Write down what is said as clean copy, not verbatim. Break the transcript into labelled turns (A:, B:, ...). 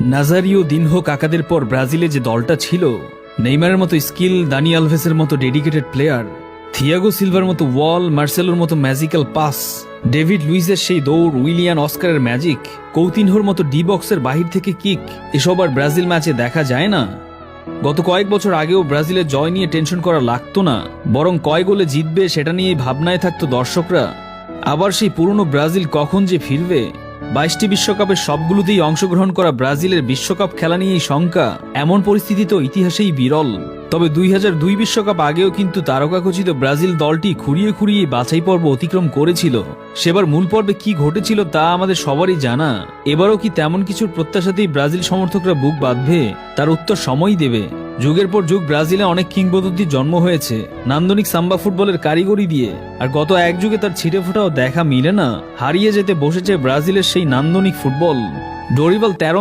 A: Nazario দিনহো কাকাদের পর ব্রাজিলে যে দলটা ছিল, নেইমারের মতো স্কিল, দানি আলভেসের মতো ডেডিকেটেড প্লেয়ার, থিয়াগো সিলভার মতো ওয়াল, মার্সেলোর মতো ম্যাজিক্যাল পাস, ডেভিড লুইসের সেই দৌড়, উইলিয়ান অস্কারের ম্যাজিক, কৌতিনহোর মতো ডি বক্সের বাহির থেকে কিক, এসব আর ব্রাজিল ম্যাচে দেখা যায় না। গত কয়েক বছর আগেও ব্রাজিলের জয় নিয়ে টেনশন করা লাগতো না, বরং কয় গোলে জিতবে সেটা নিয়েই ভাবনায় থাকতো দর্শকরা। আবার সেই পুরনো ব্রাজিল কখন যে ফিরবে? 22টি বিশ্বকাপের সবগুলোতেই অংশগ্রহণ করা ব্রাজিলের বিশ্বকাপ খেলা নিয়েই শঙ্কা। এমন পরিস্থিতি তো ইতিহাসেই বিরল। তবে 2002 বিশ্বকাপ আগেও কিন্তু তারকাখচিত ব্রাজিল দলটি খুঁড়িয়ে খুঁড়িয়ে বাছাই পর্ব অতিক্রম করেছিল। সেবার মূল পর্বে কি ঘটেছিল তা আমাদের সবারই জানা। এবারও কি তেমন কিছুর প্রত্যাশাতেই ব্রাজিল সমর্থকরা বুক বাঁধবে? তার উত্তর সময়ই দেবে। যুগের পর যুগ ব্রাজিলে অনেক কিংবদন্তির জন্ম হয়েছে নান্দনিক সাম্বা ফুটবলের কারিগরি দিয়ে, আর গত এক যুগে তার ছিটে ফোটাও দেখা মিলে না। হারিয়ে যেতে বসেছে ব্রাজিলের সেই নান্দনিক ফুটবল। ডোরিবাল 13